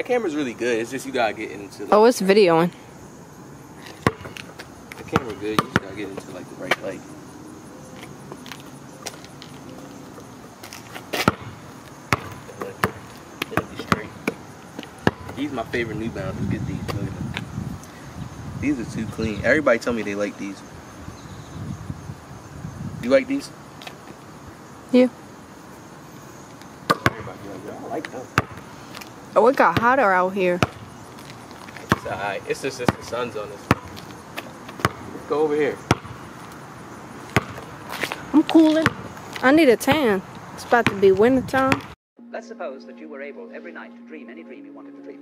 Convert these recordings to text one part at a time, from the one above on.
That camera's really good. It's just you gotta get into. Like, oh, it's videoing. The camera good. You just gotta get into like the right light. It'll be straight. These are my favorite New Balances. Get these. Look at them. These are too clean. Everybody tell me they like these. You like these? Yeah. Everybody like, I like them. Oh, it got hotter out here. It's alright. It's just the sun's on us. Let's go over here. I'm cooling. I need a tan. It's about to be winter time. Let's suppose that you were able every night to dream any dream you wanted to dream.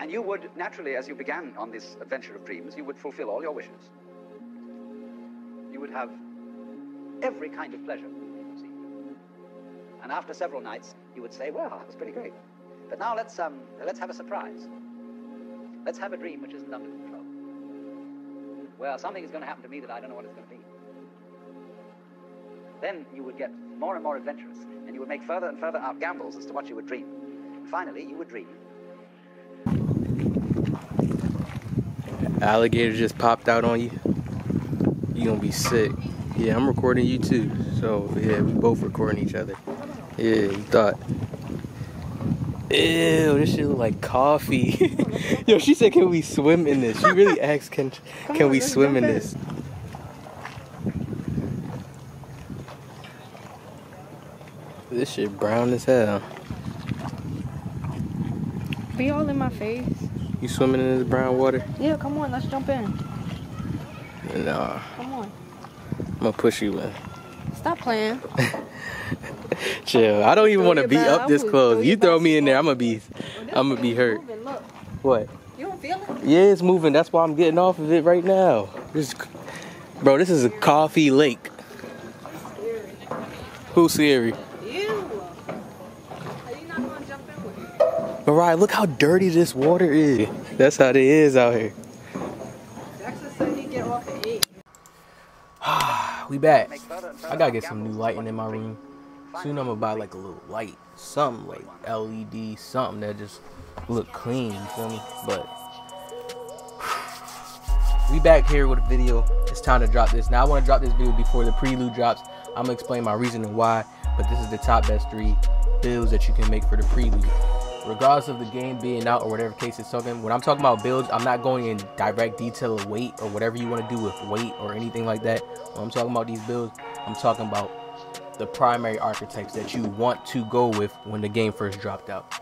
And you would, naturally, as you began on this adventure of dreams, you would fulfill all your wishes. You would have every kind of pleasure. And after several nights, you would say, well, that was pretty great. But now let's have a surprise. Let's have a dream which isn't under control. Well, something is going to happen to me that I don't know what it's going to be. Then you would get more and more adventurous, and you would make further and further out gambles as to what you would dream. And finally, you would dream. Alligator just popped out on you. You gonna be sick. Yeah, I'm recording you too. So yeah, we both recording each other. Yeah, you thought. Ew, this shit look like coffee. Yo, she said, can we swim in this? She really asked, can we swim in this? This shit brown as hell. Be all in my face. You swimming in this brown water? Yeah, come on, let's jump in. Nah. Come on. I'm gonna push you in. Stop playing. Chill. I don't even want to be up this close. You throw me in there, I'm gonna be hurt. Moving, look. What? You don't feel it? Yeah, it's moving. That's why I'm getting off of it right now. Bro, this is a coffee lake. Who's scary? Mariah, look how dirty this water is. That's how it is out here. Jackson said he'd get off at 8. We back. I gotta get some new lighting in my room. Soon I'm gonna buy like a little light. Something like LED, something that just look clean, you feel me? But we back here with a video. It's time to drop this. Now I wanna drop this video before the Prelude drops. I'm gonna explain my reasoning why, but this is the top best 3 builds that you can make for the Prelude. Regardless of the game being out or whatever case it's talking, when I'm talking about builds, I'm not going in direct detail of weight or whatever you want to do with weight or anything like that. When I'm talking about these builds, I'm talking about the primary archetypes that you want to go with when the game first dropped out.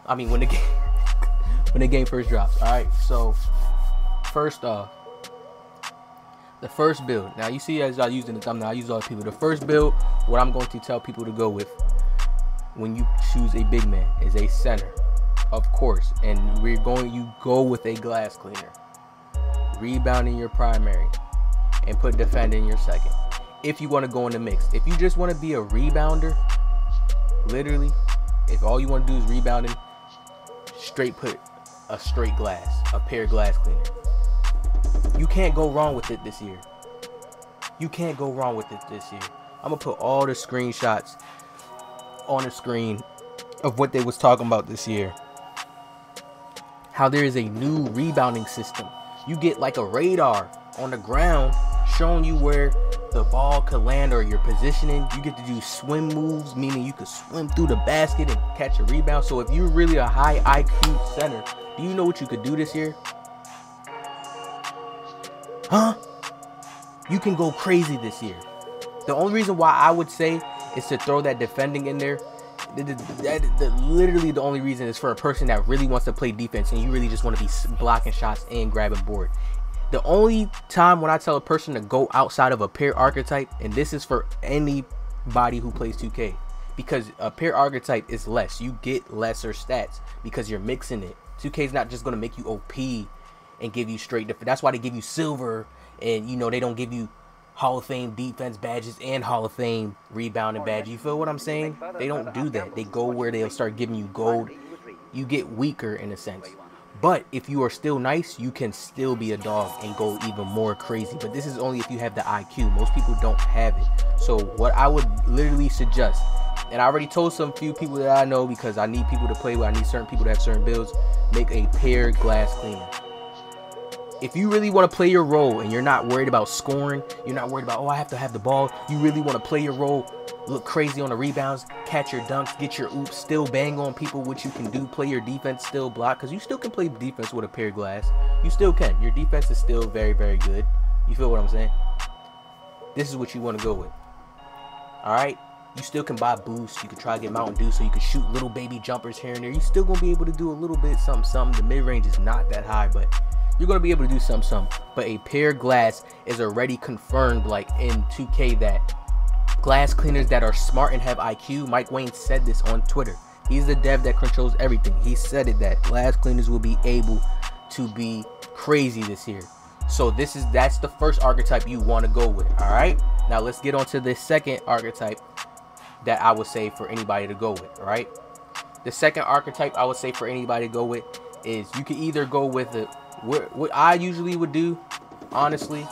I mean, when the game first drops. All right. So first off, the first build. Now you see, as I used in the thumbnail, I use all the people. The first build, what I'm going to tell people to go with when you choose a big man is a center, of course, and you go with a glass cleaner, rebounding your primary, and put defending your second. If you want to go in the mix, if you just want to be a rebounder, literally, if all you want to do is rebounding, straight put a straight glass, a pair glass cleaner. You can't go wrong with it this year. You can't go wrong with it this year. I'm gonna put all the screenshots on the screen of what they was talking about this year. How there is a new rebounding system. You get like a radar on the ground showing you where the ball could land or your positioning. You get to do swim moves, meaning you could swim through the basket and catch a rebound. So if you're really a high IQ center, do you know what you could do this year? Huh? You can go crazy this year. The only reason why I would say is to throw that defending in there. Literally the only reason is for a person that really wants to play defense and you really just want to be blocking shots and grabbing board. The only time when I tell a person to go outside of a pair archetype, and this is for anybody who plays 2K, because a pair archetype is less. You get lesser stats because you're mixing it. 2K is not just going to make you OP and give you straight defense. That's why they give you silver, and you know they don't give you Hall of Fame defense badges and Hall of Fame rebounding badge. You feel what I'm saying? They don't do that. They go where they'll start giving you gold. You get weaker in a sense. But if you are still nice, you can still be a dog and go even more crazy. But this is only if you have the IQ. Most people don't have it. So what I would literally suggest And I already told some few people that I know, because I need people to play with, I need certain people to have certain builds, make a paired glass cleaner. If you really want to play your role and you're not worried about scoring, you're not worried about, oh, I have to have the ball, you really want to play your role, look crazy on the rebounds, catch your dunks, get your oops, still bang on people, which you can do, play your defense, still block, because you still can play defense with a paired glass. You still can. Your defense is still very, very good. You feel what I'm saying? This is what you want to go with. Alright? You still can buy boosts. You can try to get Mountain Dew so you can shoot little baby jumpers here and there. You're still going to be able to do a little bit something. The mid-range is not that high, but you're going to be able to do something. But a paired glass is already confirmed, like in 2K, that glass cleaners that are smart and have IQ. Mike Wayne said this on Twitter. He's the dev that controls everything. He said it, that glass cleaners will be able to be crazy this year. So that's the first archetype you want to go with. All right, now let's get on to the second archetype that I would say for anybody to go with. All right, the second archetype I would say for anybody to go with is, you can either go with what I usually would do, honestly,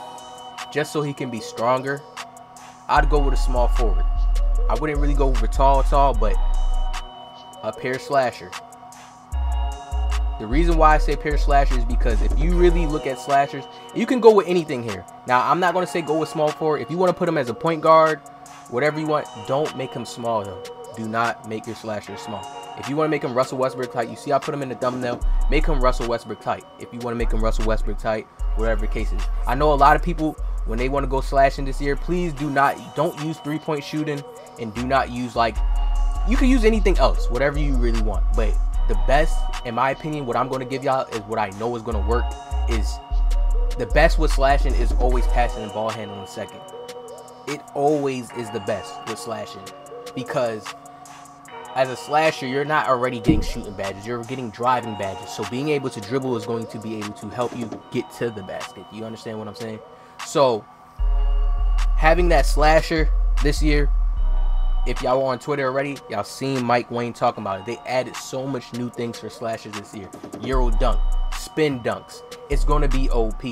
just so he can be stronger. I'd go with a small forward. I wouldn't really go for tall, but a pair slasher. The reason why I say pair slasher is because if you really look at slashers, you can go with anything here. Now, I'm not going to say go with small forward. If you want to put him as a point guard, whatever you want, don't make him small though. Do not make your slasher small. If you want to make him Russell Westbrook type, you see I put him in the thumbnail, make him Russell Westbrook type. If you want to make him Russell Westbrook type, whatever the case is. I know a lot of people, when they want to go slashing this year, please don't use 3-point shooting, and do not use, like, you can use anything else, whatever you really want. But the best, in my opinion, what I'm going to give y'all is what I know is going to work, is the best with slashing is always passing and ball handling second. It always is the best with slashing, because as a slasher, you're not already getting shooting badges, you're getting driving badges. So being able to dribble is going to be able to help you get to the basket. You understand what I'm saying? So having that slasher this year, if y'all were on Twitter already, y'all seen Mike Wayne talking about it. They added so much new things for slashers this year. Euro dunk, spin dunks. It's going to be OP.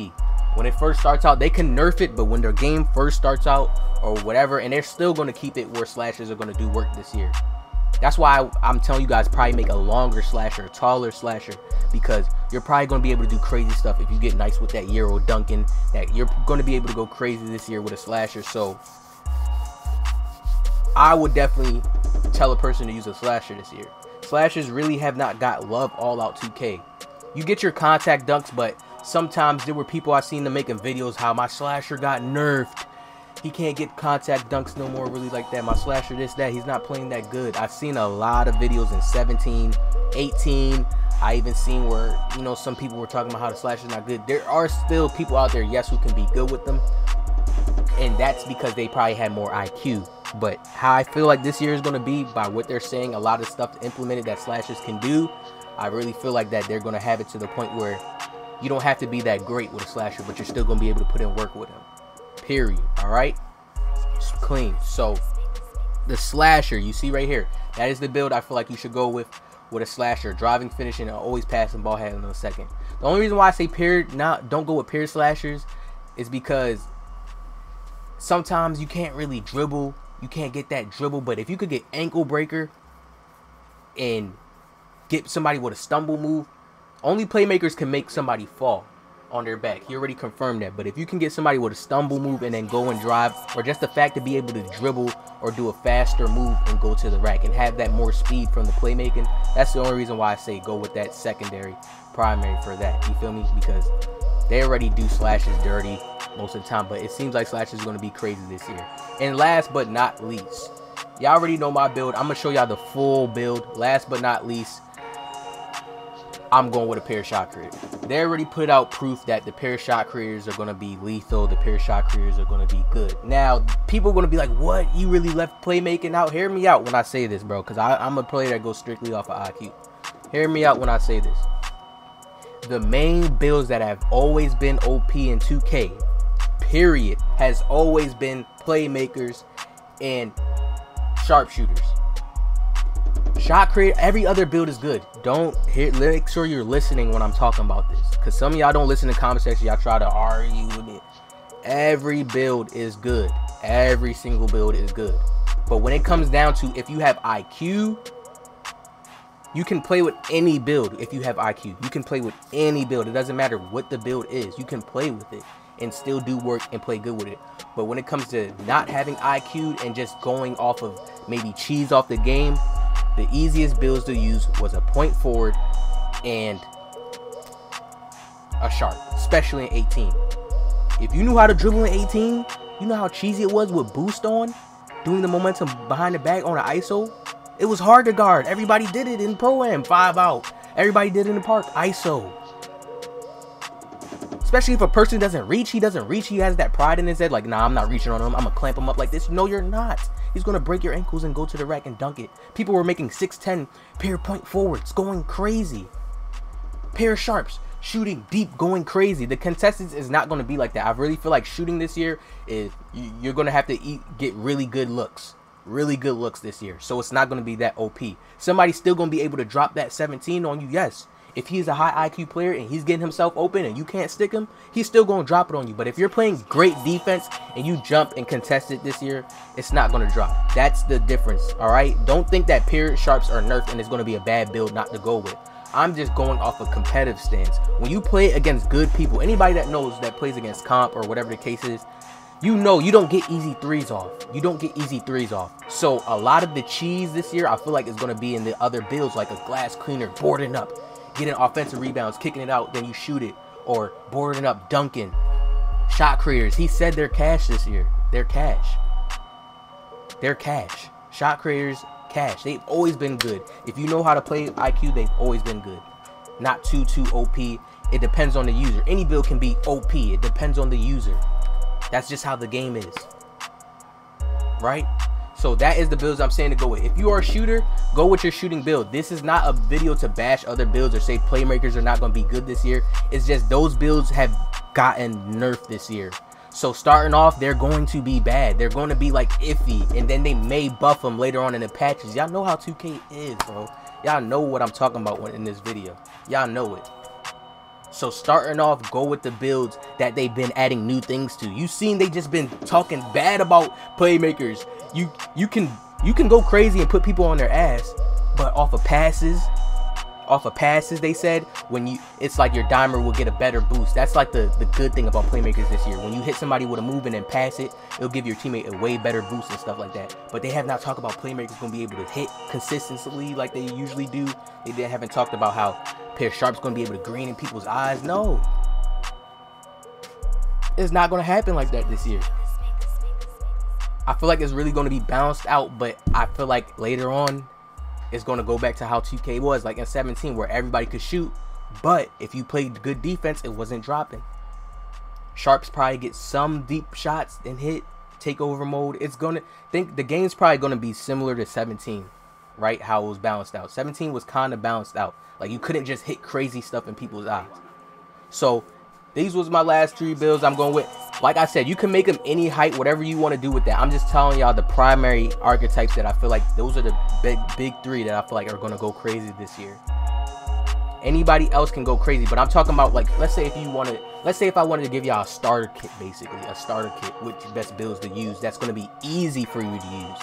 When it first starts out, they can nerf it, but when their game first starts out or whatever, and they're still going to keep it where slashers are going to do work this year. That's why I'm telling you guys, probably make a longer slasher, a taller slasher, because you're probably going to be able to do crazy stuff if you get nice with that Euro dunking. That you're going to be able to go crazy this year with a slasher. So I would definitely tell a person to use a slasher this year. Slashers really have not got love all out 2K. You get your contact dunks, but sometimes there were people I've seen them making videos how my slasher got nerfed. He can't get contact dunks no more, really like that. My slasher this, that. He's not playing that good. I've seen a lot of videos in 17, 18. I even seen where, you know, some people were talking about how the slasher's not good. There are still people out there, yes, who can be good with them. And that's because they probably had more IQ. But how I feel like this year is going to be, by what they're saying, a lot of stuff implemented that slashers can do, I really feel like that they're going to have it to the point where you don't have to be that great with a slasher, but you're still going to be able to put in work with him. Period. Alright? It's clean. So the slasher you see right here, that is the build I feel like you should go with a slasher. Driving, finishing, and always passing, ball handling in a second. The only reason why I say don't go with paired slashers is because sometimes you can't really dribble. You can't get that dribble. But if you could get ankle breaker and get somebody with a stumble move, only playmakers can make somebody fall on their back. He already confirmed that. But if you can get somebody with a stumble move and then go and drive, or just the fact to be able to dribble or do a faster move and go to the rack and have that more speed from the playmaking, that's the only reason why I say go with that secondary primary for that. You feel me? Because they already do slashes dirty most of the time, but it seems like slashes is going to be crazy this year. And last but not least, y'all already know my build. I'm going to show y'all the full build. Last but not least, I'm going with a pair shot creator. They already put out proof that the pair shot creators are going to be lethal. The pair shot creators are going to be good. Now, people are going to be like, what? You really left playmaking out? Hear me out when I say this, bro, because I'm a player that goes strictly off of IQ. Hear me out when I say this. The main builds that have always been OP in 2K, period, has always been playmakers and sharpshooters. Shot creator, every other build is good. Make sure you're listening when I'm talking about this, because some of y'all don't listen to the comment section. Y'all try to argue with me. Every build is good. Every single build is good. But when it comes down to if you have IQ, you can play with any build. If you have IQ, you can play with any build. It doesn't matter what the build is. You can play with it and still do work and play good with it. But when it comes to not having IQ and just going off of maybe cheese off the game, the easiest builds to use was a point forward and a sharp, especially in 18. If you knew how to dribble in 18, you know how cheesy it was with boost on, doing the momentum behind the back on an ISO. It was hard to guard. Everybody did it in Pro-Am, 5 out. Everybody did it in the park, ISO. Especially if a person doesn't reach, he doesn't reach. He has that pride in his head, like, nah, I'm not reaching on him. I'm gonna clamp him up like this. No, you're not. He's gonna break your ankles and go to the rack and dunk it. People were making 6'10" pair point forwards, going crazy. Pair sharps, shooting deep, going crazy. The contestants is not gonna be like that. I really feel like shooting this year is you're gonna have to get really good looks. Really good looks this year. So it's not gonna be that OP. Somebody's still gonna be able to drop that 17 on you, yes. If he's a high IQ player and he's getting himself open and you can't stick him, he's still going to drop it on you. But if you're playing great defense and you jump and contest it this year, it's not going to drop. That's the difference, all right? Don't think that period sharps are nerfed and it's going to be a bad build not to go with. I'm just going off a competitive stance. When you play against good people, anybody that knows that plays against comp or whatever the case is, you know you don't get easy threes off. You don't get easy threes off. So a lot of the cheese this year, I feel like is going to be in the other builds, like a glass cleaner, boarding up, getting offensive rebounds, kicking it out, then you shoot it, or boarding up, dunking. Shot creators, he said they're cash this year. They're cash. They're cash. Shot creators, cash. They've always been good. If you know how to play IQ, they've always been good. Not too OP. It depends on the user. Any build can be OP. It depends on the user. That's just how the game is. Right? So that is the builds I'm saying to go with. If you are a shooter, go with your shooting build. This is not a video to bash other builds or say playmakers are not going to be good this year. It's just those builds have gotten nerfed this year. So starting off, they're going to be bad. They're going to be like iffy, and then they may buff them later on in the patches. Y'all know how 2K is, bro. Y'all know what I'm talking about in this video. Y'all know it. So starting off, go with the builds that they've been adding new things to. You've seen they just been talking bad about playmakers. You can go crazy and put people on their ass, but off of passes they said, when it's like your dimer will get a better boost. That's like the good thing about playmakers this year. When you hit somebody with a move and then pass it, it'll give your teammate a way better boost and stuff like that. But they have not talked about playmakers gonna be able to hit consistently like they usually do. They haven't talked about how pair sharp's gonna be able to green in people's eyes. No, it's not gonna happen like that this year. I feel like it's really going to be balanced out, but I feel like later on it's going to go back to how 2K was, like in 17, where everybody could shoot, but if you played good defense, it wasn't dropping. Sharps probably get some deep shots and hit takeover mode. It's going to think the game's probably going to be similar to 17, right? How it was balanced out. 17 was kind of balanced out. Like you couldn't just hit crazy stuff in people's eyes. So these was my last 3 builds I'm going with. Like I said, you can make them any height, whatever you want to do with that. I'm just telling y'all the primary archetypes that I feel like those are the big 3 that I feel like are going to go crazy this year. Anybody else can go crazy, but I'm talking about, like, let's say if I wanted to give y'all a starter kit, basically a starter kit with your best builds to use, that's going to be easy for you to use.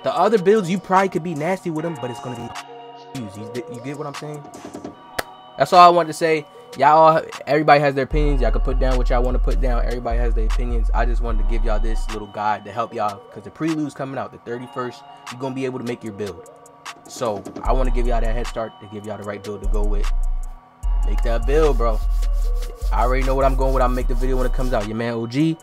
The other builds, you probably could be nasty with them, but it's going to be used. You get what I'm saying? That's all I wanted to say. Y'all, everybody has their opinions. Y'all can put down what y'all want to put down. Everybody has their opinions. I just wanted to give y'all this little guide to help y'all, because the Prelude's coming out the 31st. You're going to be able to make your build. So I want to give y'all that head start to give y'all the right build to go with. Make that build, bro. I already know what I'm going with. I'll make the video when it comes out. Your man OG.